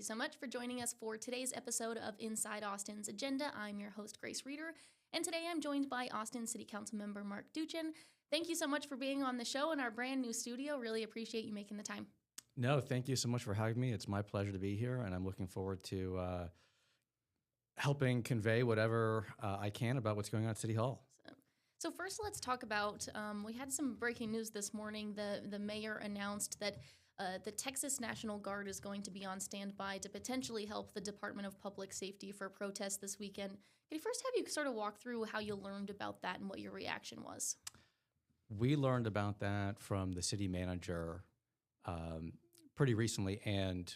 so much for joining us for today's episode of Inside Austin's Agenda. I'm your host, Grace Reeder, and today I'm joined by Austin City Council Member Marc Duchen. Thank you so much for being on the show in our brand new studio. Really appreciate you making the time. No, thank you so much for having me. It's my pleasure to be here, and I'm looking forward to helping convey whatever I can about what's going on at City Hall. So first, let's talk about, we had some breaking news this morning. The mayor announced that the Texas National Guard is going to be on standby to potentially help the Department of Public Safety for protests this weekend. Can I first have you sort of walk through how you learned about that and what your reaction was? We learned about that from the city manager pretty recently, and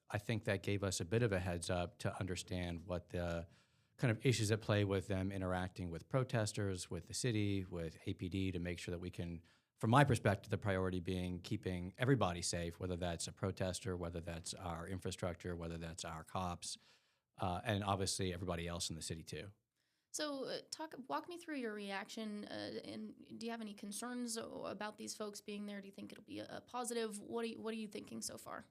I think that gave us a bit of a heads up to understand what the kind of issues at play with them interacting with protesters, with the city, with APD, to make sure that we can, from my perspective, the priority being keeping everybody safe, whether that's a protester, whether that's our infrastructure, whether that's our cops, and obviously everybody else in the city too. So walk me through your reaction, and do you have any concerns about these folks being there? Do you think it'll be a positive? What are you thinking so far?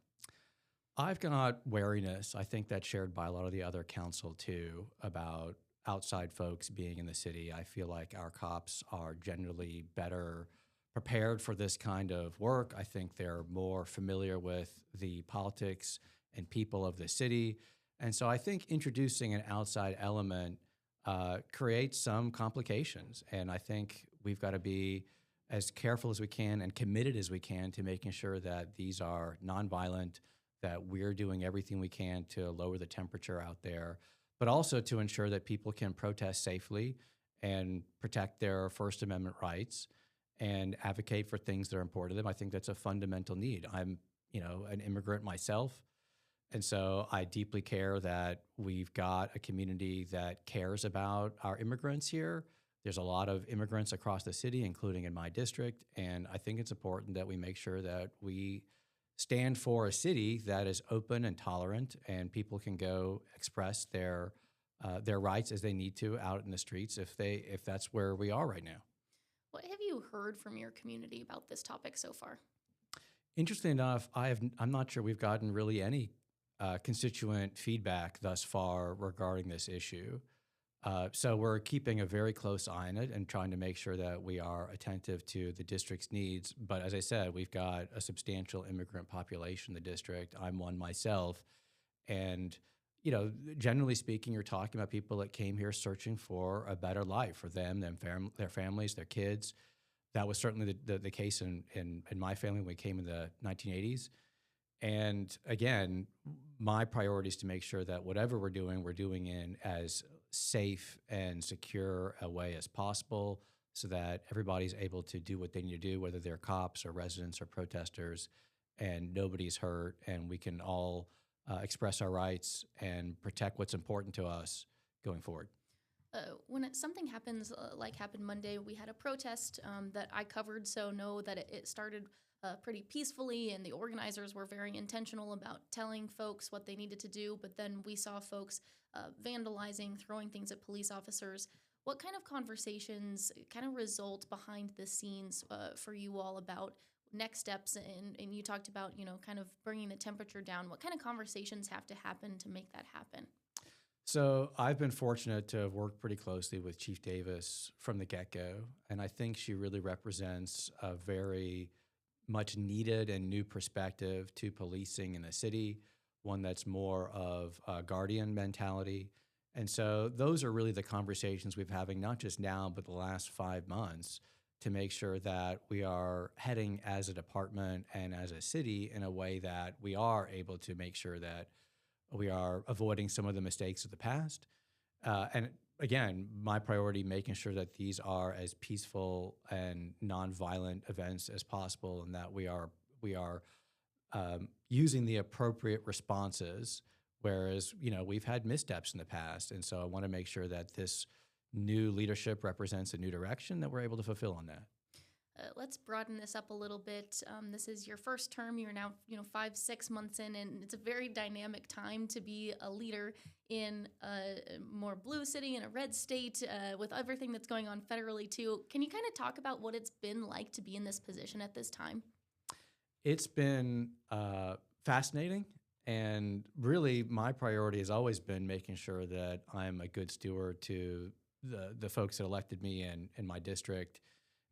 I've got wariness. I think that's shared by a lot of the other council too, about outside folks being in the city. I feel like our cops are generally better prepared for this kind of work. I think they're more familiar with the politics and people of the city. And so I think introducing an outside element creates some complications. And I think we've got to be as careful as we can and committed as we can to making sure that these are nonviolent, that we're doing everything we can to lower the temperature out there, but also to ensure that people can protest safely and protect their First Amendment rights and advocate for things that are important to them. I think that's a fundamental need. I'm, an immigrant myself, and so I deeply care that we've got a community that cares about our immigrants here. There's a lot of immigrants across the city, including in my district, and I think it's important that we make sure that we stand for a city that is open and tolerant, and people can go express their rights as they need to out in the streets if that's where we are right now. What have you heard from your community about this topic so far? Interesting enough, I'm not sure we've gotten really any constituent feedback thus far regarding this issue. So we're keeping a very close eye on it and trying to make sure that we are attentive to the district's needs. But as I said, we've got a substantial immigrant population in the district. I'm one myself. And, generally speaking, you're talking about people that came here searching for a better life for them, their families, their kids. That was certainly the case in my family when we came in the 1980s. And again, my priority is to make sure that whatever we're doing in as safe and secure a way as possible so that everybody's able to do what they need to do, whether they're cops or residents or protesters, and nobody's hurt, and we can all express our rights and protect what's important to us going forward. When something happens like happened Monday, we had a protest that I covered, so know that it started pretty peacefully, and the organizers were very intentional about telling folks what they needed to do, but then we saw folks vandalizing, throwing things at police officers. What kind of conversations kind of result behind the scenes for you all about next steps? And you talked about, kind of bringing the temperature down. What kind of conversations have to happen to make that happen? So I've been fortunate to have worked pretty closely with Chief Davis from the get-go, and I think she really represents a very much needed and new perspective to policing in the city, one that's more of a guardian mentality. And so those are really the conversations we've having, not just now, but the last 5 months, to make sure that we are heading as a department and as a city in a way that we are able to make sure that we are avoiding some of the mistakes of the past. And again, my priority, making sure that these are as peaceful and nonviolent events as possible, and that we are using the appropriate responses. Whereas, we've had missteps in the past, and so I want to make sure that this new leadership represents a new direction that we're able to fulfill on that. Let's broaden this up a little bit. This is your first term. You're now, 5-6 months in, and it's a very dynamic time to be a leader in a more blue city in a red state with everything that's going on federally too. Can you kind of talk about what it's been like to be in this position at this time? It's been fascinating And really, my priority has always been making sure that I'm a good steward to the folks that elected me in my district.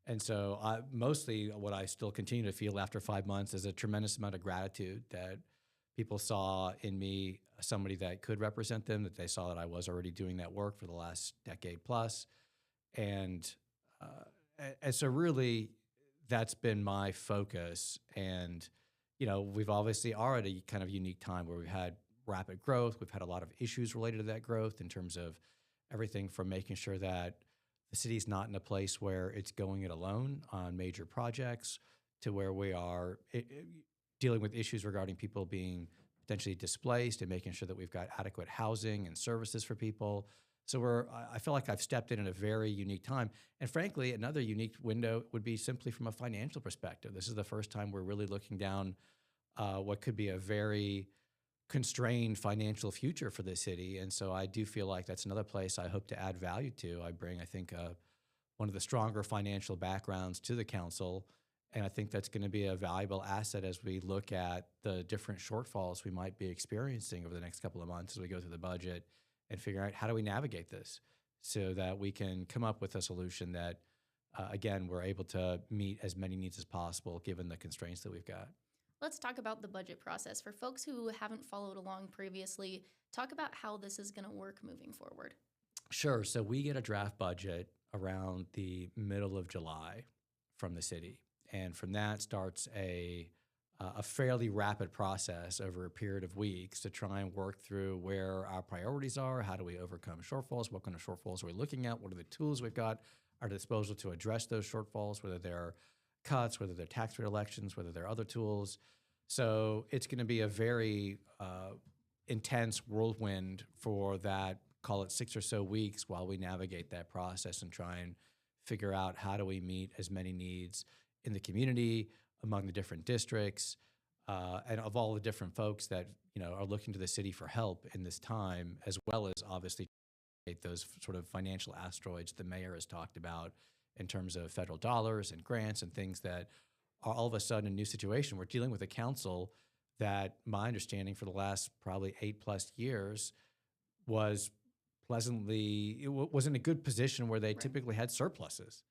And so, mostly what I still continue to feel after 5 months is a tremendous amount of gratitude that people saw in me somebody that could represent them, that they saw that I was already doing that work for the last decade plus. And, and so, really, that's been my focus. And, we've obviously are at a kind of unique time where we've had rapid growth. We've had a lot of issues related to that growth in terms of everything from making sure that the city's not in a place where it's going it alone on major projects to where we are dealing with issues regarding people being potentially displaced and making sure that we've got adequate housing and services for people. So I feel like I've stepped in a very unique time. And frankly, another unique window would be simply from a financial perspective. This is the first time we're really looking down what could be a very constrained financial future for the city. And so I do feel like that's another place I hope to add value to. I bring, I think, one of the stronger financial backgrounds to the council. And I think that's going to be a valuable asset as we look at the different shortfalls we might be experiencing over the next couple of months as we go through the budget and figure out how do we navigate this so that we can come up with a solution that, again, we're able to meet as many needs as possible given the constraints that we've got. Let's talk about the budget process. For folks who haven't followed along previously, talk about how this is going to work moving forward. Sure. So we get a draft budget around the middle of July from the city. And from that starts a fairly rapid process over a period of weeks to try and work through where our priorities are, how do we overcome shortfalls, what kind of shortfalls are we looking at, what are the tools we've got at our disposal to address those shortfalls, whether they're cuts, whether they're tax rate elections, whether they're other tools. So it's going to be a very intense whirlwind for that, call it 6 or so weeks while we navigate that process and try and figure out how do we meet as many needs in the community, among the different districts, and of all the different folks that are looking to the city for help in this time, as well as obviously those sort of financial asteroids the mayor has talked about in terms of federal dollars and grants and things that are all of a sudden a new situation. We're dealing with a council that, my understanding, for the last probably 8+ years was was in a good position where they typically had surpluses.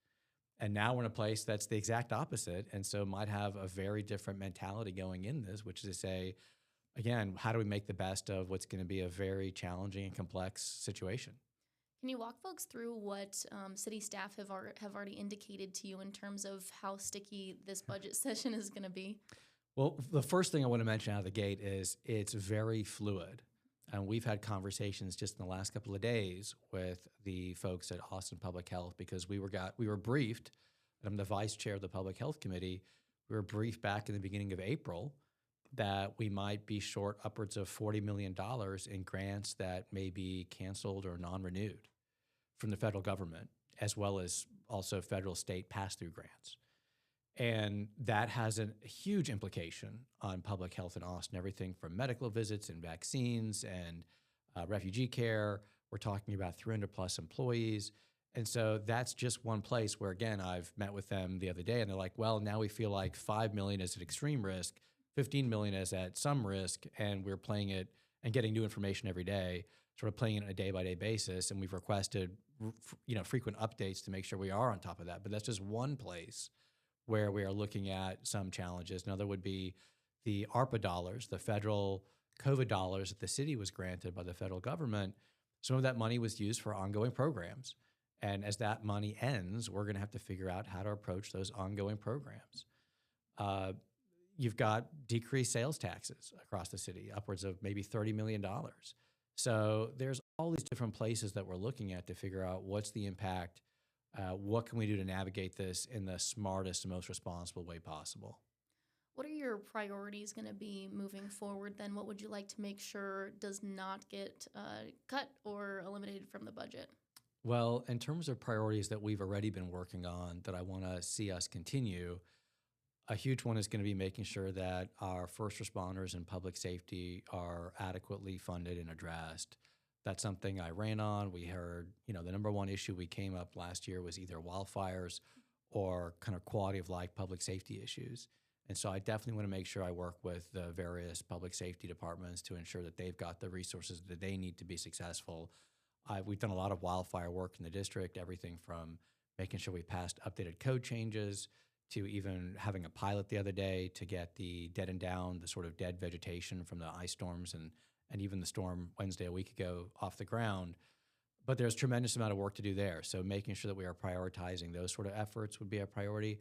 And now we're in a place that's the exact opposite. And so might have a very different mentality going in this, which is to say, again, how do we make the best of what's going to be a very challenging and complex situation? Can you walk folks through what city staff have already indicated to you in terms of how sticky this budget session is going to be? Well, the first thing I want to mention out of the gate is it's very fluid. And we've had conversations just in the last couple of days with the folks at Austin Public Health because we were briefed. I'm the vice chair of the Public Health Committee. We were briefed back in the beginning of April that we might be short upwards of $40 million in grants that may be canceled or non-renewed from the federal government, as well as also federal state pass-through grants. And that has a huge implication on public health in Austin, everything from medical visits and vaccines and refugee care. We're talking about 300+ employees. And so that's just one place where, again, I've met with them the other day and they're like, well, now we feel like 5 million is at extreme risk, 15 million is at some risk, and we're playing it and getting new information every day, sort of playing it on a day-by-day basis. And we've requested frequent updates to make sure we are on top of that. But that's just one place where we are looking at some challenges. Another would be the ARPA dollars, the federal COVID dollars that the city was granted by the federal government. Some of that money was used for ongoing programs. And as that money ends, we're going to have to figure out how to approach those ongoing programs. You've got decreased sales taxes across the city, upwards of maybe $30 million. So there's all these different places that we're looking at to figure out what's the impact, what can we do to navigate this in the smartest and most responsible way possible. What are your priorities going to be moving forward then? What would you like to make sure does not get cut or eliminated from the budget? Well, in terms of priorities that we've already been working on that I want to see us continue, a huge one is going to be making sure that our first responders and public safety are adequately funded and addressed. That's something I ran on. We heard, the number one issue we came up last year was either wildfires or kind of quality of life public safety issues. And so I definitely want to make sure I work with the various public safety departments to ensure that they've got the resources that they need to be successful. We've done a lot of wildfire work in the district, everything from making sure we passed updated code changes to even having a pilot the other day to get the dead and down, the sort of dead vegetation from the ice storms and even the storm Wednesday a week ago off the ground. But there's tremendous amount of work to do there. So making sure that we are prioritizing those sort of efforts would be a priority.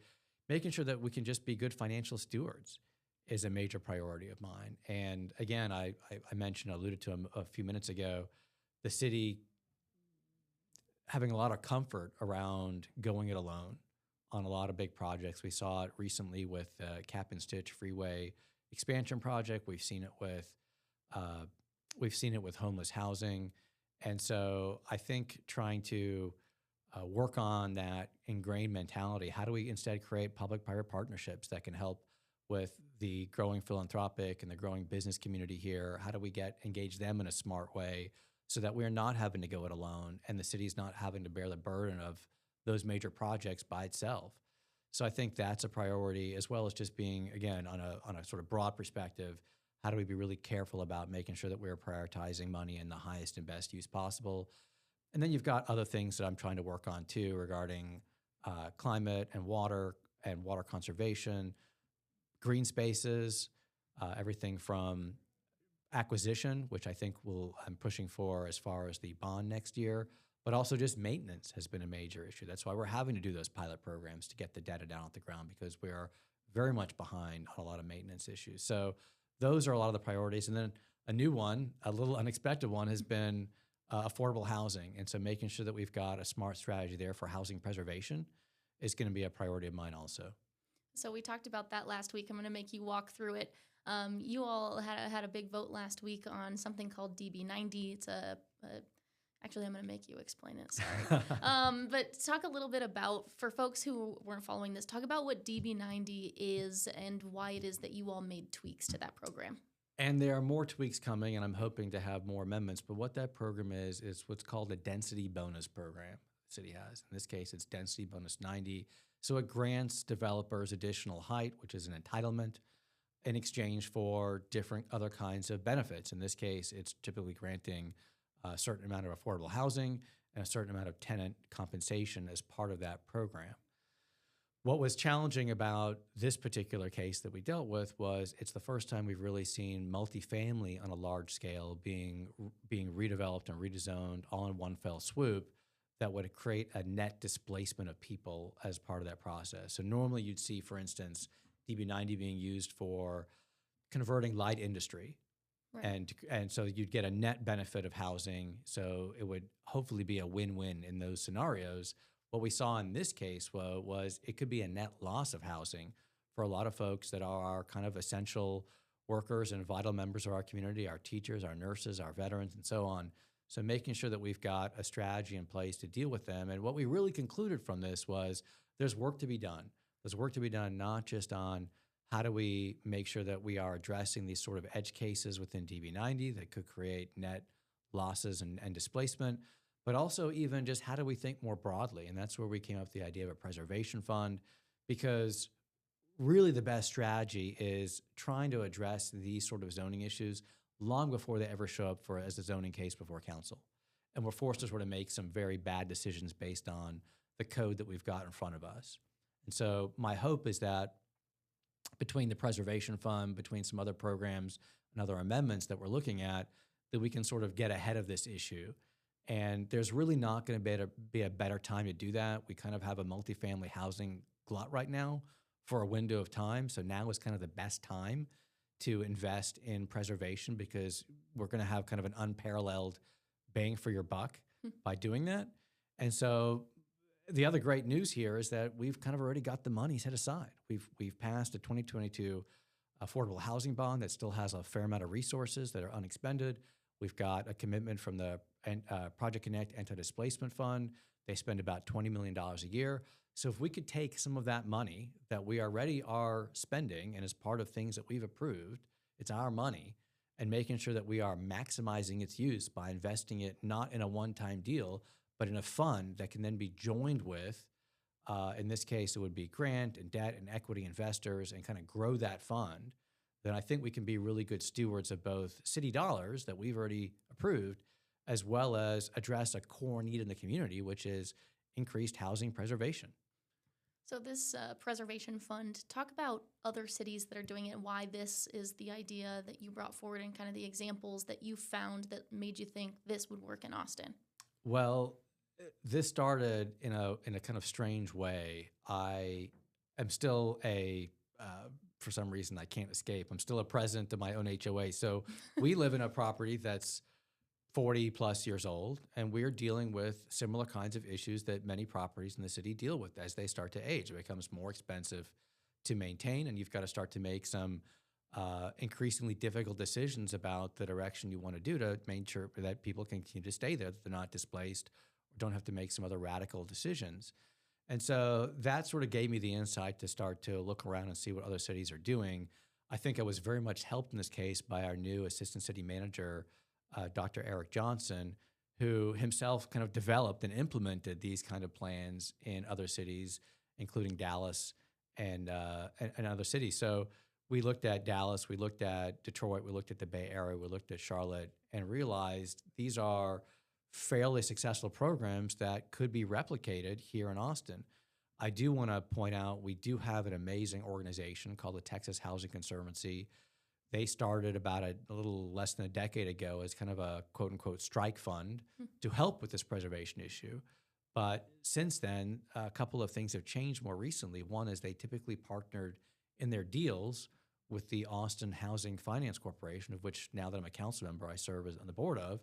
Making sure that we can just be good financial stewards is a major priority of mine. And again, I mentioned, alluded to a few minutes ago, the city having a lot of comfort around going it alone on a lot of big projects. We saw it recently with the Cap and Stitch Freeway expansion project. We've seen it with homeless housing. And so I think trying to work on that ingrained mentality. How do we instead create public-private partnerships that can help with the growing philanthropic and the growing business community here? How do we engage them in a smart way so that we're not having to go it alone and the city's not having to bear the burden of those major projects by itself? So I think that's a priority, as well as just being, again, on a sort of broad perspective, how do we be really careful about making sure that we're prioritizing money in the highest and best use possible? And then you've got other things that I'm trying to work on too regarding climate and water conservation, green spaces, everything from acquisition, which I think I'm pushing for as far as the bond next year, but also just maintenance has been a major issue. That's why we're having to do those pilot programs to get the data down at the ground, because we are very much behind on a lot of maintenance issues. So those are a lot of the priorities. And then a new one, a little unexpected one, has been affordable housing. And so making sure that we've got a smart strategy there for housing preservation is going to be a priority of mine also. So we talked about that last week. I'm going to make you walk through it. You all had a big vote last week on something called DB90. It's actually, I'm going to make you explain it. Sorry. But talk a little bit about, for folks who weren't following this, talk about what DB90 is and why it is that you all made tweaks to that program. And there are more tweaks coming, and I'm hoping to have more amendments. But what that program is what's called a density bonus program the city has. In this case, it's density bonus 90. So it grants developers additional height, which is an entitlement, in exchange for different other kinds of benefits. In this case, it's typically granting a certain amount of affordable housing and a certain amount of tenant compensation as part of that program. What was challenging about this particular case that we dealt with was it's the first time we've really seen multifamily on a large scale being redeveloped and redesigned all in one fell swoop that would create a net displacement of people as part of that process. So normally you'd see, for instance, DB90 being used for converting light industry. Right. And so you'd get a net benefit of housing. So it would hopefully be a win-win in those scenarios. What we saw in this case was it could be a net loss of housing for a lot of folks that are kind of essential workers and vital members of our community, our teachers, our nurses, our veterans, and so on. So making sure that we've got a strategy in place to deal with them. And what we really concluded from this was there's work to be done. There's work to be done not just on how do we make sure that we are addressing these sort of edge cases within DB90 that could create net losses and displacement, but also even just how do we think more broadly? And that's where we came up with the idea of a preservation fund, because really the best strategy is trying to address these sort of zoning issues long before they ever show up as a zoning case before council. And we're forced to sort of make some very bad decisions based on the code that we've got in front of us. And so my hope is that between the preservation fund, between some other programs and other amendments that we're looking at, that we can sort of get ahead of this issue. And there's really not going to be a better time to do that. We kind of have a multifamily housing glut right now for a window of time. So now is kind of the best time to invest in preservation, because we're going to have kind of an unparalleled bang for your buck by doing that. And so the other great news here is that we've kind of already got the money set aside. We've passed a 2022 affordable housing bond that still has a fair amount of resources that are unexpended. We've got a commitment from the Project Connect Anti-Displacement Fund. They spend about $20 million a year. So if we could take some of that money that we already are spending and as part of things that we've approved, it's our money, and making sure that we are maximizing its use by investing it not in a one-time deal, but in a fund that can then be joined with in this case, it would be grant and debt and equity investors and kind of grow that fund, then I think we can be really good stewards of both city dollars that we've already approved, as well as address a core need in the community, which is increased housing preservation. So this preservation fund, talk about other cities that are doing it, why this is the idea that you brought forward and kind of the examples that you found that made you think this would work in Austin. Well, this started in a kind of strange way. I am still for some reason I can't escape. I'm still a president of my own HOA. So we live in a property that's 40 plus years old, and we're dealing with similar kinds of issues that many properties in the city deal with as they start to age. It becomes more expensive to maintain, and you've got to start to make some increasingly difficult decisions about the direction you want to do to make sure that people can continue to stay there, that they're not displaced, or don't have to make some other radical decisions. And so that sort of gave me the insight to start to look around and see what other cities are doing. I think I was very much helped in this case by our new assistant city manager, Dr. Eric Johnson, who himself kind of developed and implemented these kind of plans in other cities, including Dallas and other cities. So we looked at Dallas, we looked at Detroit, we looked at the Bay Area, we looked at Charlotte, and realized these are fairly successful programs that could be replicated here in Austin. I do want to point out we do have an amazing organization called the Texas Housing Conservancy. They started about a little less than a decade ago as kind of a quote unquote strike fund to help with this preservation issue. But since then, a couple of things have changed more recently. One is they typically partnered in their deals with the Austin Housing Finance Corporation, of which now that I'm a council member, I serve as on the board of.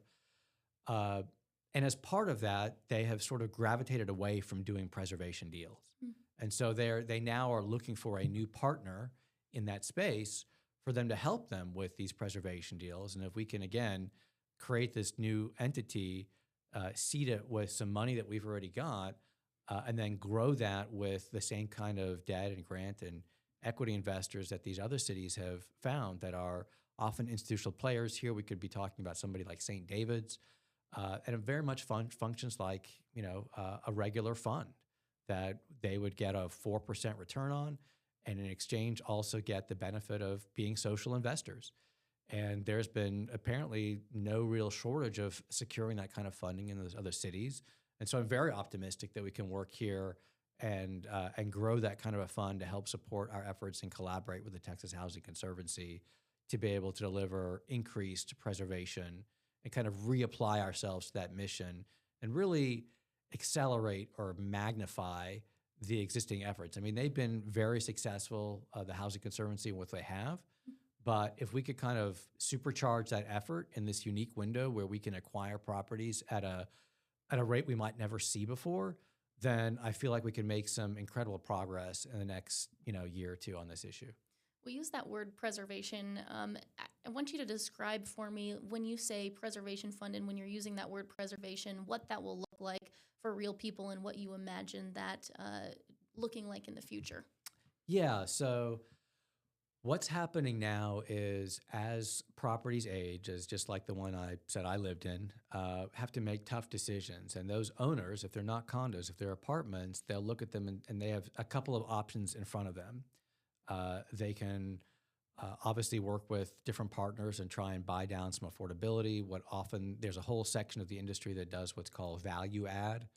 And as part of that, they have sort of gravitated away from doing preservation deals. And so they now are looking for a new partner in that space for them to help them with these preservation deals. And if we can, again, create this new entity, seed it with some money that we've already got, and then grow that with the same kind of debt and grant and equity investors that these other cities have found that are often institutional players. Here we could be talking about somebody like St. David's, and it very much functions like a regular fund that they would get a 4% return on, and in exchange also get the benefit of being social investors. And there's been apparently no real shortage of securing that kind of funding in those other cities. And so I'm very optimistic that we can work here and grow that kind of a fund to help support our efforts and collaborate with the Texas Housing Conservancy to be able to deliver increased preservation and kind of reapply ourselves to that mission and really accelerate or magnify the existing efforts. I mean, they've been very successful, the Housing Conservancy, and what they have. But if we could kind of supercharge that effort in this unique window where we can acquire properties at a rate we might never see before, then I feel like we can make some incredible progress in the next year or two on this issue. We use that word preservation. I want you to describe for me when you say preservation fund and when you're using that word preservation, what that will look like for real people and what you imagine that looking like in the future. Yeah, so what's happening now is as properties age, as just like the one I said I lived in, have to make tough decisions. And those owners, if they're not condos, if they're apartments, they'll look at them and they have a couple of options in front of them. They can obviously work with different partners and try and buy down some affordability. There's a whole section of the industry that does what's called value add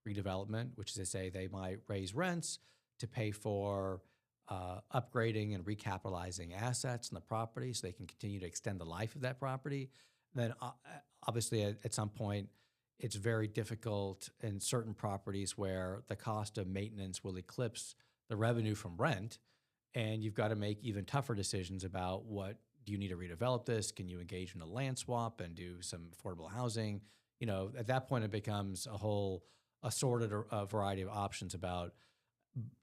redevelopment, which is to say they might raise rents to pay for upgrading and recapitalizing assets in the property so they can continue to extend the life of that property. Then obviously at some point, it's very difficult in certain properties where the cost of maintenance will eclipse the revenue from rent. And you've got to make even tougher decisions about do you need to redevelop this? Can you engage in a land swap and do some affordable housing? At that point, it becomes a assorted variety of options about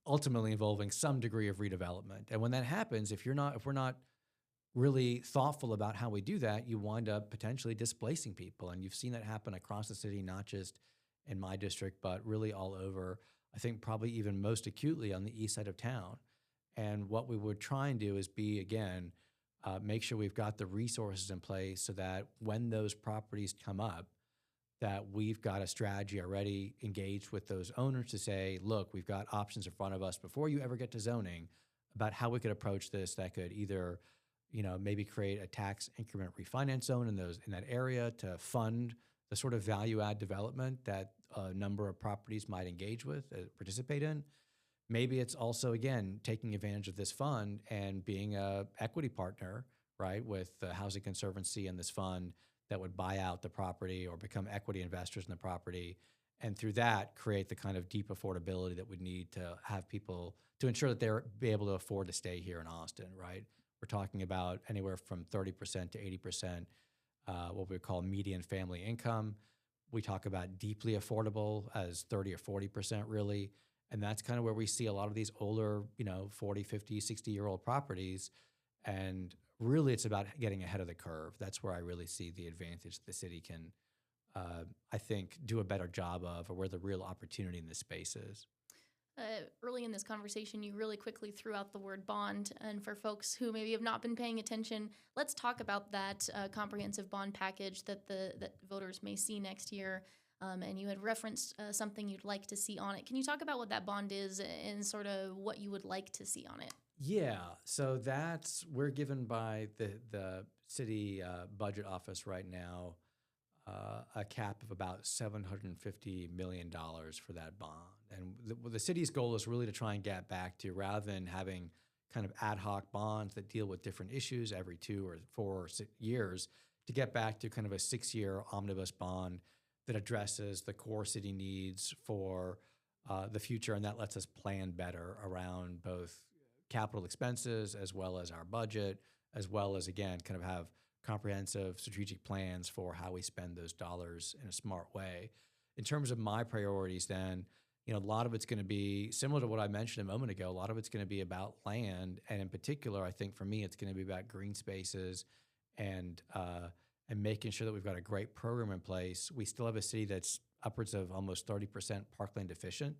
ultimately involving some degree of redevelopment. And when that happens, if we're not really thoughtful about how we do that, you wind up potentially displacing people. And you've seen that happen across the city, not just in my district, but really all over. I think probably even most acutely on the east side of town. And what we would try and do is make sure we've got the resources in place so that when those properties come up, that we've got a strategy already engaged with those owners to say, look, we've got options in front of us before you ever get to zoning about how we could approach this that could either, maybe create a tax increment refinance zone in that area to fund the sort of value add development that a number of properties might engage with, participate in. Maybe it's also, again, taking advantage of this fund and being a equity partner, right, with the Housing Conservancy and this fund that would buy out the property or become equity investors in the property. And through that, create the kind of deep affordability that we need to have people to ensure that they're be able to afford to stay here in Austin, right? We're talking about anywhere from 30% to 80%, what we call median family income. We talk about deeply affordable as 30 or 40% really. And that's kind of where we see a lot of these older, 40, 50, 60-year-old properties. And really, it's about getting ahead of the curve. That's where I really see the advantage the city can, I think, do a better job of, or where the real opportunity in this space is. Early in this conversation, you really quickly threw out the word bond. And for folks who maybe have not been paying attention, let's talk about that comprehensive bond package that voters may see next year. And you had referenced something you'd like to see on it. Can you talk about what that bond is and sort of what you would like to see on it? Yeah, so we're given by the city budget office right now a cap of about $750 million for that bond. And the city's goal is really to try and get back to, rather than having kind of ad hoc bonds that deal with different issues every 2 or 4 or 6 years, to get back to kind of a 6-year omnibus bond that addresses the core city needs for the future. And that lets us plan better around both capital expenses as well as our budget, as well as, again, kind of have comprehensive strategic plans for how we spend those dollars in a smart way. In terms of my priorities, then, a lot of it's going to be similar to what I mentioned a moment ago. A lot of it's going to be about land. And in particular, I think for me, it's going to be about green spaces and making sure that we've got a great program in place. We still have a city that's upwards of almost 30% parkland deficient.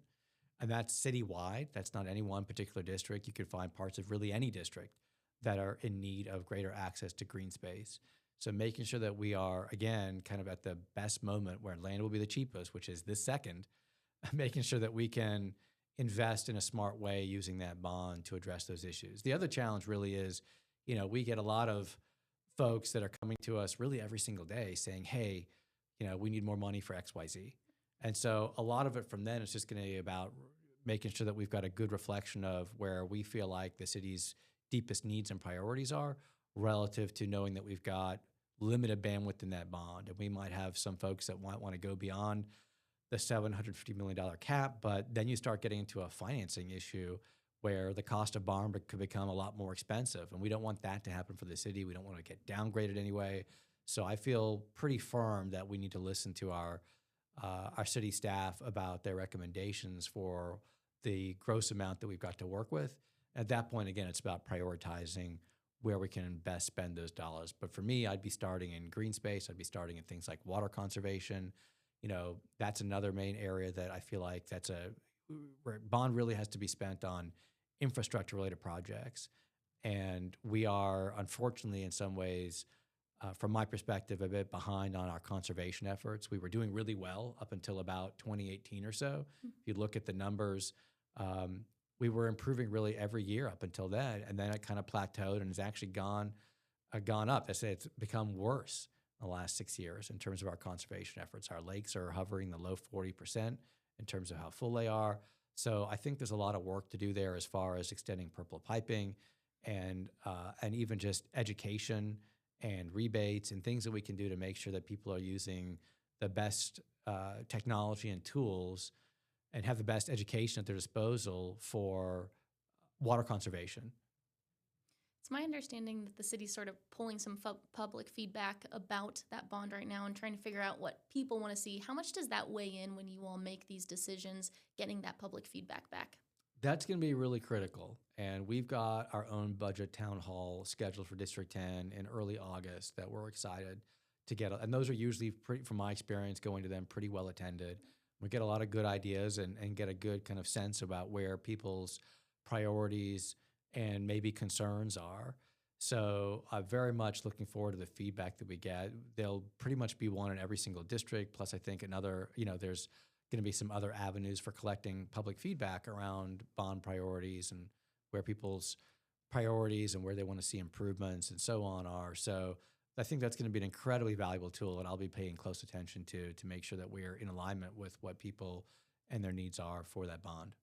And that's citywide. That's not any one particular district. You could find parts of really any district that are in need of greater access to green space. So making sure that we are, again, kind of at the best moment where land will be the cheapest, which is this second, making sure that we can invest in a smart way using that bond to address those issues. The other challenge really is, we get a lot of folks that are coming to us really every single day saying, hey, we need more money for XYZ. And so a lot of it from then is just going to be about making sure that we've got a good reflection of where we feel like the city's deepest needs and priorities are, relative to knowing that we've got limited bandwidth in that bond. And we might have some folks that might want to go beyond the $750 million cap, but then you start getting into a financing issue where the cost of bond could become a lot more expensive. And we don't want that to happen for the city. We don't want to get downgraded anyway. So I feel pretty firm that we need to listen to our city staff about their recommendations for the gross amount that we've got to work with. At that point, again, it's about prioritizing where we can best spend those dollars. But for me, I'd be starting in green space. I'd be starting in things like water conservation. That's another main area that I feel like where bond really has to be spent on infrastructure-related projects. And we are, unfortunately, in some ways, from my perspective, a bit behind on our conservation efforts. We were doing really well up until about 2018 or so. If you look at the numbers, we were improving really every year up until then, and then it kind of plateaued and has actually gone up. I say it's become worse in the last 6 years in terms of our conservation efforts. Our lakes are hovering the low 40% in terms of how full they are. So I think there's a lot of work to do there as far as extending purple piping and even just education and rebates and things that we can do to make sure that people are using the best technology and tools and have the best education at their disposal for water conservation. It's my understanding that the city's sort of pulling some public feedback about that bond right now and trying to figure out what people want to see. How much does that weigh in when you all make these decisions, getting that public feedback back? That's going to be really critical. And we've got our own budget town hall scheduled for District 10 in early August that we're excited to get. And those are usually, from my experience, going to them pretty well attended. We get a lot of good ideas and get a good kind of sense about where people's priorities and maybe concerns are. So I'm very much looking forward to the feedback that we get. There'll pretty much be one in every single district. Plus, I think another, there's going to be some other avenues for collecting public feedback around bond priorities and where people's priorities and where they want to see improvements and so on are. So I think that's going to be an incredibly valuable tool, and I'll be paying close attention to make sure that we're in alignment with what people and their needs are for that bond.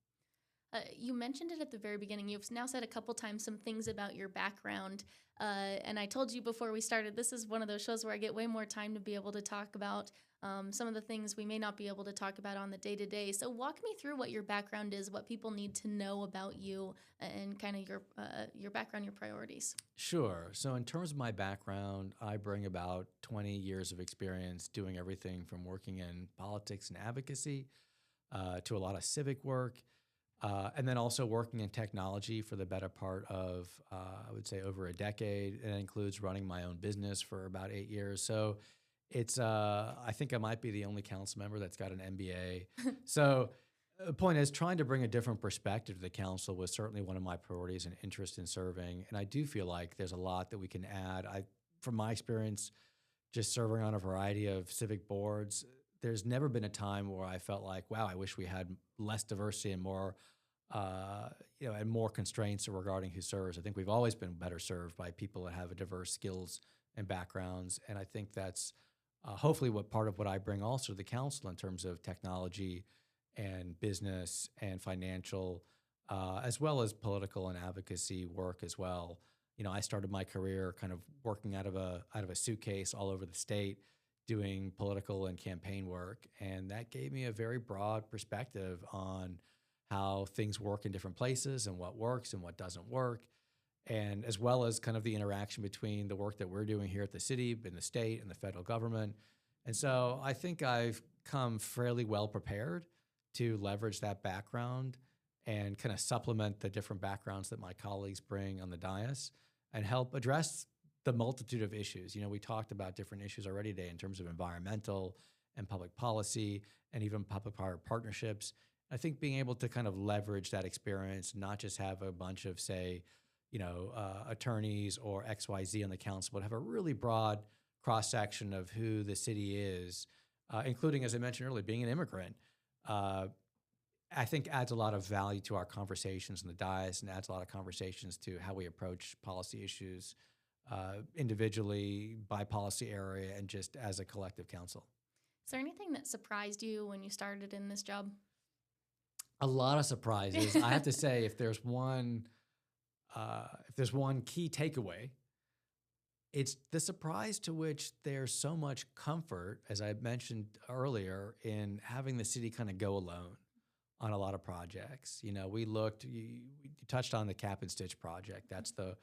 You mentioned it at the very beginning. You've now said a couple times some things about your background. And I told you before we started, this is one of those shows where I get way more time to be able to talk about some of the things we may not be able to talk about on the day to day. So walk me through what your background is, what people need to know about you, and kind of your background, your priorities. Sure. So in terms of my background, I bring about 20 years of experience doing everything from working in politics and advocacy to a lot of civic work. And then also working in technology for the better part of, I would say, over a decade. And it includes running my own business for about 8 years. So it's, I think I might be the only council member that's got an MBA. So the point is, trying to bring a different perspective to the council was certainly one of my priorities and interest in serving. And I do feel like there's a lot that we can add. From my experience, just serving on a variety of civic boards, there's never been a time where I felt like, wow, I wish we had less diversity and more, and more constraints regarding who serves. I think we've always been better served by people that have a diverse skills and backgrounds, and I think that's hopefully what part of what I bring also to the council in terms of technology and business and financial, as well as political and advocacy work as well. I started my career kind of working out of a suitcase all over the state, doing political and campaign work. And that gave me a very broad perspective on how things work in different places and what works and what doesn't work. And as well as kind of the interaction between the work that we're doing here at the city, in the state, and the federal government. And so I think I've come fairly well prepared to leverage that background and kind of supplement the different backgrounds that my colleagues bring on the dais and help address the multitude of issues. We talked about different issues already today in terms of environmental and public policy and even public-private partnerships. I think being able to kind of leverage that experience, not just have a bunch of, say, attorneys or XYZ on the council, but have a really broad cross-section of who the city is, including, as I mentioned earlier, being an immigrant, I think adds a lot of value to our conversations in the dais and adds a lot of conversations to how we approach policy issues individually, by policy area, and just as a collective council. Is there anything that surprised you when you started in this job? A lot of surprises. I have to say, if there's one key takeaway, it's the surprise to which there's so much comfort, as I mentioned earlier, in having the city kind of go alone on a lot of projects. We looked, you touched on the Cap and Stitch project. That's the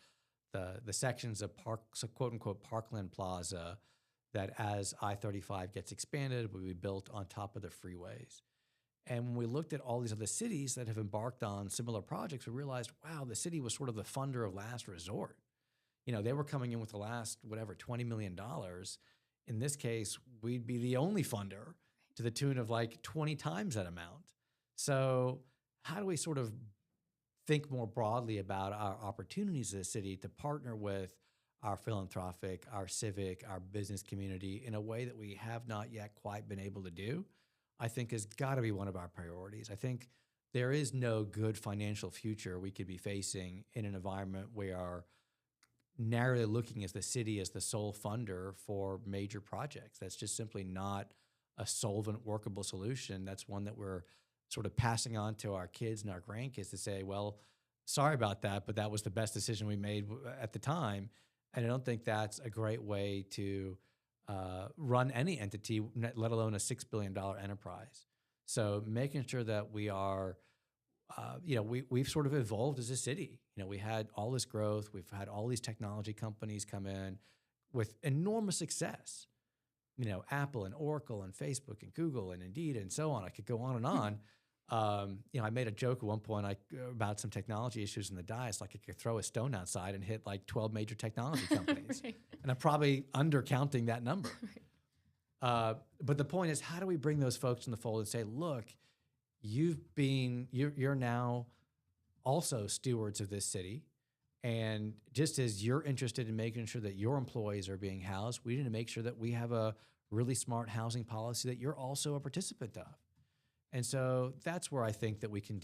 sections of quote unquote Parkland Plaza that, as I-35 gets expanded, will be built on top of the freeways. And when we looked at all these other cities that have embarked on similar projects, we realized, wow, the city was sort of the funder of last resort. They were coming in with the last, $20 million. In this case, we'd be the only funder to the tune of like 20 times that amount. So how do we sort of think more broadly about our opportunities as a city to partner with our philanthropic, our civic, our business community in a way that we have not yet quite been able to do? I think has got to be one of our priorities. I think there is no good financial future we could be facing in an environment where we are narrowly looking as the city as the sole funder for major projects. That's just simply not a solvent, workable solution. That's one that we're sort of passing on to our kids and our grandkids to say, well, sorry about that, but that was the best decision we made at the time. And I don't think that's a great way to run any entity, let alone a $6 billion enterprise. So making sure that we are, we've sort of evolved as a city. We had all this growth. We've had all these technology companies come in with enormous success. Apple and Oracle and Facebook and Google and Indeed and so on. I could go on and on. I made a joke at one point about some technology issues in the dais, like I could throw a stone outside and hit like 12 major technology companies. Right. And I'm probably undercounting that number. Right. But the point is, how do we bring those folks in the fold and say, look, you're now also stewards of this city, And just as you're interested in making sure that your employees are being housed, we need to make sure that we have a really smart housing policy that you're also a participant of. And so that's where I think that we can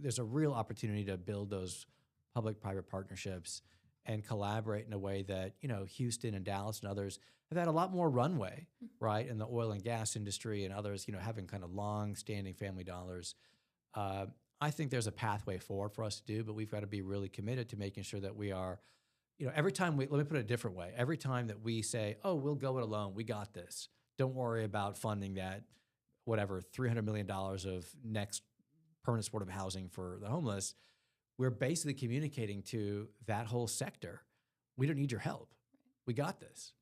there's a real opportunity to build those public-private partnerships and collaborate in a way that, Houston and Dallas and others have had a lot more runway, right, in the oil and gas industry and others, having kind of long-standing family dollars. I think there's a pathway forward for us to do, but we've got to be really committed to making sure that we are, every time let me put it a different way. Every time that we say, oh, we'll go it alone, we got this. Don't worry about funding that, whatever, $300 million of next permanent supportive housing for the homeless, we're basically communicating to that whole sector, we don't need your help. We got this.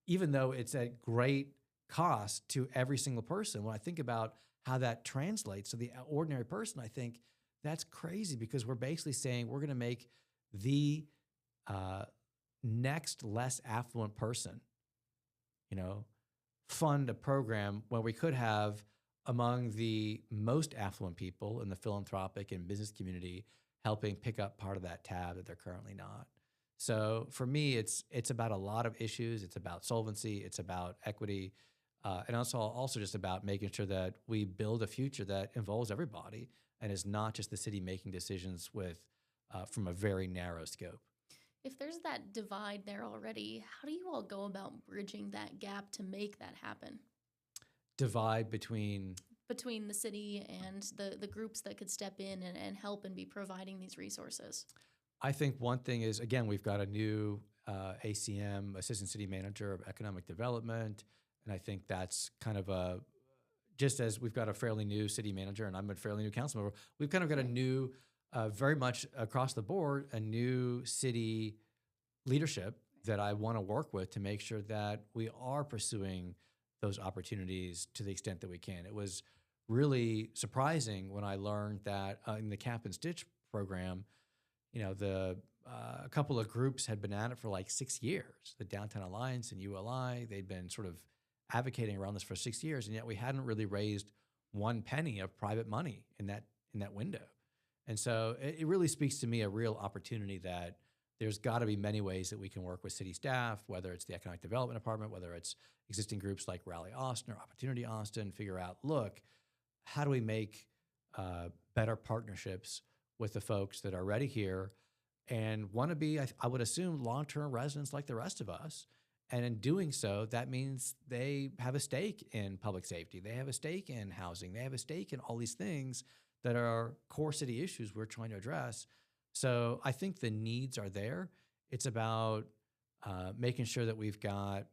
Even though it's at great cost to every single person, when I think about how that translates to the ordinary person, I think that's crazy because we're basically saying we're going to make the next less affluent person, fund a program where we could have among the most affluent people in the philanthropic and business community helping pick up part of that tab that they're currently not. So for me, it's about a lot of issues. It's about solvency. It's about equity. And also just about making sure that we build a future that involves everybody and is not just the city making decisions from a very narrow scope. If there's that divide there already, how do you all go about bridging that gap to make that happen? Divide between the city and the groups that could step in and help and be providing these resources? I think one thing is, again, we've got a new ACM, Assistant City Manager of Economic Development, and I think that's kind of just as we've got a fairly new city manager and I'm a fairly new council member, we've kind of got a new, very much across the board, a new city leadership that I want to work with to make sure that we are pursuing those opportunities to the extent that we can. It was really surprising when I learned that in the Cap and Stitch program, a couple of groups had been at it for like 6 years. The Downtown Alliance and ULI, they'd been sort of advocating around this for 6 years, and yet we hadn't really raised one penny of private money in that window. And so it really speaks to me a real opportunity that there's got to be many ways that we can work with city staff, whether it's the Economic Development Department, whether it's existing groups like Rally Austin or Opportunity Austin, figure out, look, how do we make better partnerships with the folks that are already here and want to be, I would assume, long-term residents like the rest of us. And in doing so, that means they have a stake in public safety. They have a stake in housing. They have a stake in all these things that are core city issues we're trying to address. So I think the needs are there. It's about making sure that we've got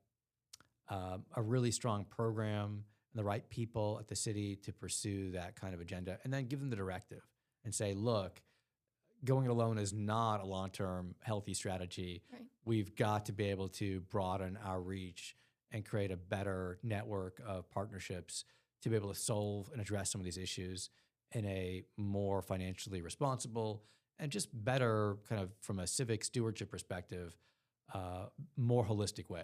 a really strong program and the right people at the city to pursue that kind of agenda, and then give them the directive and say, look, going it alone is not a long-term healthy strategy. Right. We've got to be able to broaden our reach and create a better network of partnerships to be able to solve and address some of these issues in a more financially responsible and just better kind of from a civic stewardship perspective, more holistic way.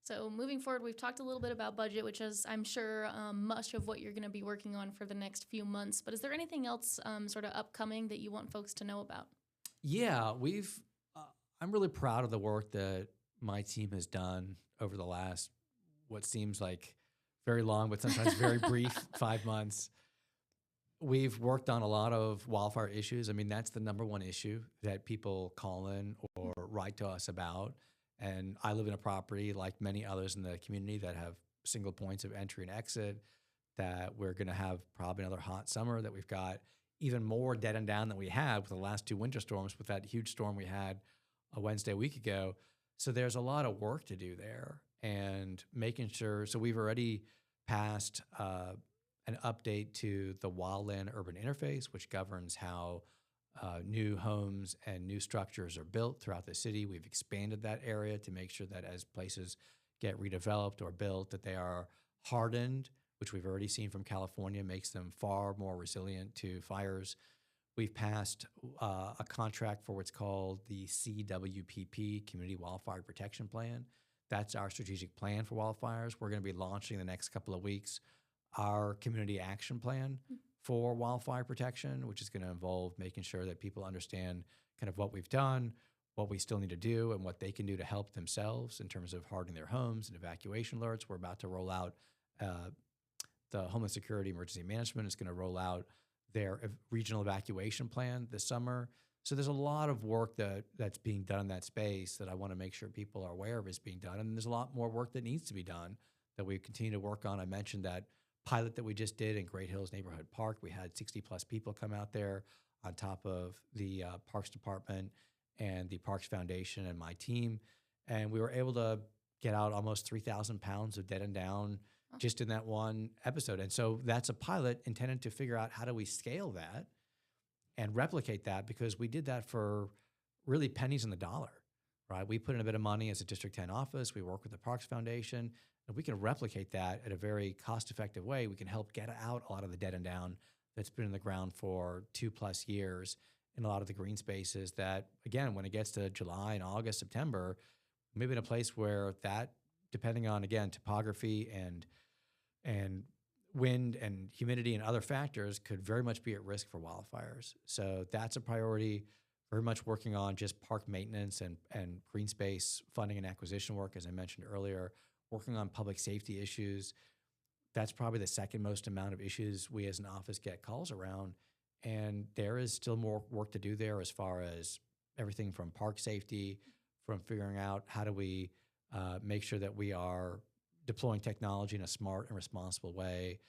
So moving forward, we've talked a little bit about budget, which is, I'm sure, much of what you're going to be working on for the next few months. But is there anything else sort of upcoming that you want folks to know about? Yeah, I'm really proud of the work that my team has done over the last, what seems like very long, but sometimes very brief 5 months. We've worked on a lot of wildfire issues. I mean, that's the number one issue that people call in or write to us about. And I live in a property like many others in the community that have single points of entry and exit, that we're going to have probably another hot summer, that we've got even more dead and down than we had with the last 2 winter storms, with that huge storm we had a Wednesday a week ago. So there's a lot of work to do there and making sure. So we've already passed an update to the wildland urban interface, which governs how new homes and new structures are built throughout the city. We've expanded that area to make sure that as places get redeveloped or built, that they are hardened, which we've already seen from California, makes them far more resilient to fires. We've passed a contract for what's called the CWPP, Community Wildfire Protection Plan. That's our strategic plan for wildfires. We're going to be launching the next couple of weeks our community action plan for wildfire protection, which is going to involve making sure that people understand kind of what we've done, what we still need to do, and what they can do to help themselves in terms of hardening their homes and evacuation alerts. We're about to roll out the Homeland Security Emergency Management is going to roll out their regional evacuation plan this summer. So there's a lot of work that's being done in that space that I want to make sure people are aware of is being done. And there's a lot more work that needs to be done that we continue to work on. I mentioned that pilot that we just did in Great Hills Neighborhood Park. We had 60 plus people come out there on top of the Parks Department and the Parks Foundation and my team. And we were able to get out almost 3,000 pounds of dead and down just in that one episode. And so that's a pilot intended to figure out how do we scale that and replicate that, because we did that for really pennies on the dollar, right? We put in a bit of money as a District 10 office. We work with the Parks Foundation, and we can replicate that in a very cost-effective way. We can help get out a lot of the dead and down that's been in the ground for 2+ years in a lot of the green spaces that, again, when it gets to July and August, September, maybe in a place where that, depending on, again, topography and wind and humidity and other factors, could very much be at risk for wildfires. So that's a priority, very much working on just park maintenance and green space funding and acquisition work, as I mentioned earlier, working on public safety issues. That's probably the second most amount of issues we as an office get calls around. And there is still more work to do there as far as everything from park safety, from figuring out how do we make sure that we are deploying technology in a smart and responsible way.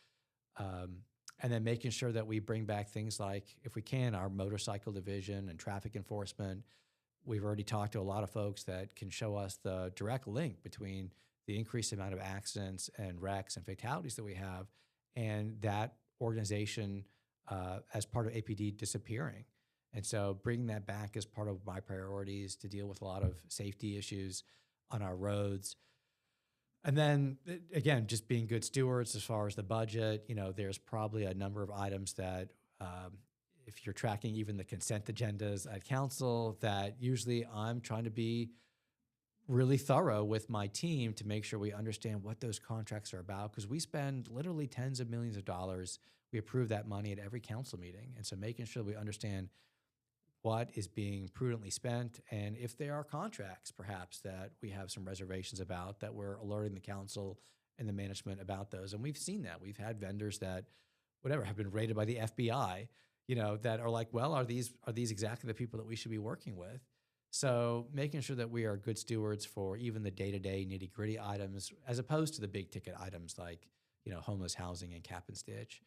And then making sure that we bring back things like, if we can, our motorcycle division and traffic enforcement. We've already talked to a lot of folks that can show us the direct link between the increased amount of accidents and wrecks and fatalities that we have and that organization as part of APD disappearing. And so bringing that back is part of my priorities to deal with a lot of safety issues on our roads. And then, again, just being good stewards as far as the budget. There's probably a number of items that, if you're tracking even the consent agendas at council, that usually I'm trying to be really thorough with my team to make sure we understand what those contracts are about, because we spend literally tens of millions of dollars. We approve that money at every council meeting. And so making sure we understand what is being prudently spent, and if there are contracts perhaps that we have some reservations about, that we're alerting the council and the management about those. And we've seen that. We've had vendors that have been raided by the FBI, that are like, well, are these exactly the people that we should be working with? So making sure that we are good stewards for even the day-to-day nitty-gritty items, as opposed to the big ticket items like, homeless housing and cap and stitch.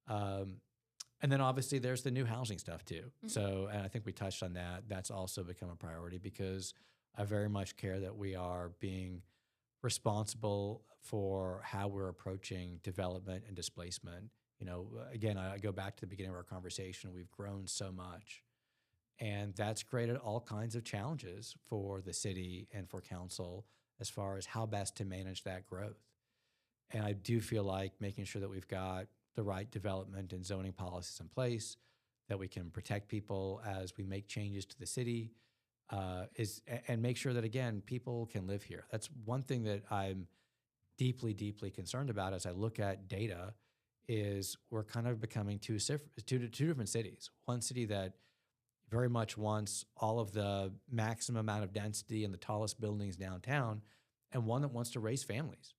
And then obviously there's the new housing stuff too. Mm-hmm. So, and I think we touched on that. That's also become a priority, because I very much care that we are being responsible for how we're approaching development and displacement. Again, I go back to the beginning of our conversation. We've grown so much, and that's created all kinds of challenges for the city and for council as far as how best to manage that growth. And I do feel like making sure that we've got the right development and zoning policies in place, that we can protect people as we make changes to the city, and make sure that, again, people can live here. That's one thing that I'm deeply, deeply concerned about as I look at data, is we're kind of becoming two different cities. One city that very much wants all of the maximum amount of density and the tallest buildings downtown, and one that wants to raise families.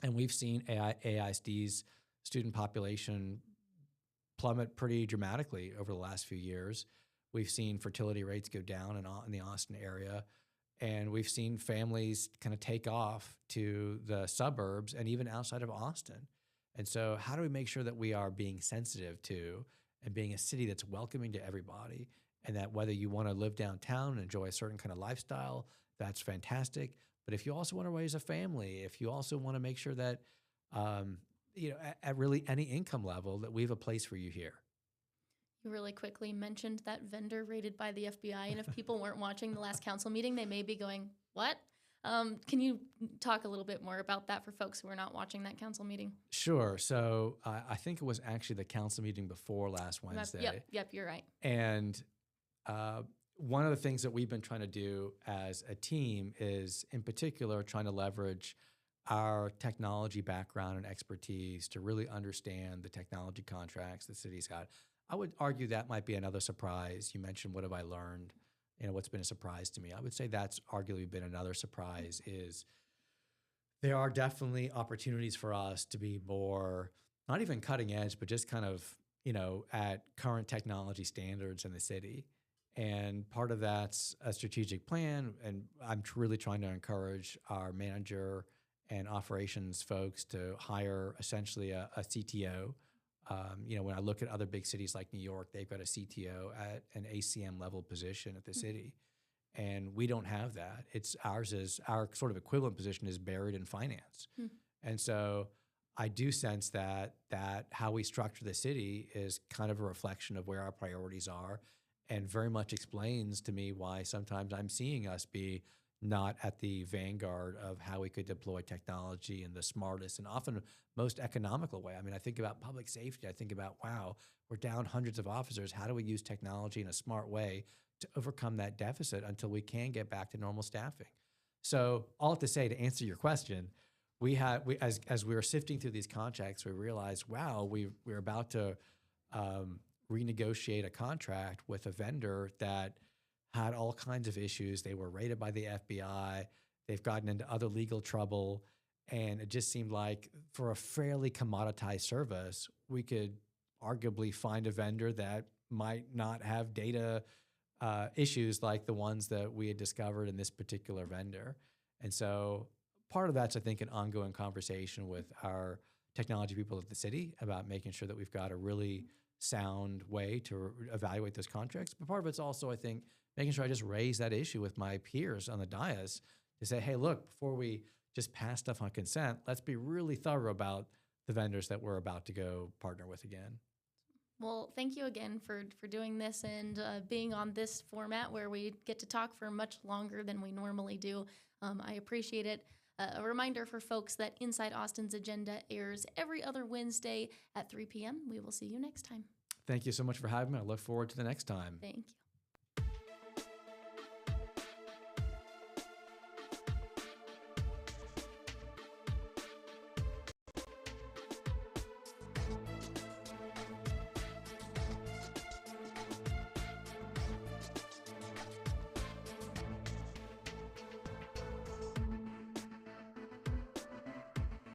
And we've seen AISD's student population plummet pretty dramatically over the last few years. We've seen fertility rates go down in the Austin area, and we've seen families kind of take off to the suburbs and even outside of Austin. And so how do we make sure that we are being sensitive to and being a city that's welcoming to everybody, and that whether you want to live downtown and enjoy a certain kind of lifestyle, that's fantastic. But if you also want to raise a family, if you also want to make sure that at really any income level, that we have a place for you here. You really quickly mentioned that vendor raided by the FBI, and if people weren't watching the last council meeting, they may be going, what? Can you talk a little bit more about that for folks who are not watching that council meeting? Sure. So I think it was actually the council meeting before last Wednesday. Yep, you're right. And one of the things that we've been trying to do as a team is, in particular, trying to leverage our technology background and expertise to really understand the technology contracts the city's got. I would argue that might be another surprise. You mentioned what have I learned? What's been a surprise to me. I would say that's arguably been another surprise is there are definitely opportunities for us to be more, not even cutting edge, but just kind of, at current technology standards in the city. And part of that's a strategic plan. And I'm really trying to encourage our manager and operations folks to hire essentially a CTO. When I look at other big cities like New York, they've got a CTO at an ACM level position at the city. And we don't have that. Our sort of equivalent position is buried in finance. And so I do sense that how we structure the city is kind of a reflection of where our priorities are, and very much explains to me why sometimes I'm seeing us be not at the vanguard of how we could deploy technology in the smartest and often most economical way. I mean, I think about public safety. I think about, wow, we're down hundreds of officers. How do we use technology in a smart way to overcome that deficit until we can get back to normal staffing? So all to say, to answer your question, as we were sifting through these contracts, we realized, wow, we're about to renegotiate a contract with a vendor that had all kinds of issues. They were raided by the FBI. They've gotten into other legal trouble. And it just seemed like for a fairly commoditized service, we could arguably find a vendor that might not have data issues like the ones that we had discovered in this particular vendor. And so part of that's, I think, an ongoing conversation with our technology people at the city about making sure that we've got a really sound way to evaluate those contracts. But part of it's also, I think, making sure I just raise that issue with my peers on the dais to say, hey, look, before we just pass stuff on consent, let's be really thorough about the vendors that we're about to go partner with again. Well, thank you again for doing this and being on this format where we get to talk for much longer than we normally do. I appreciate it. A reminder for folks that Inside Austin's Agenda airs every other Wednesday at 3 p.m. We will see you next time. Thank you so much for having me. I look forward to the next time. Thank you.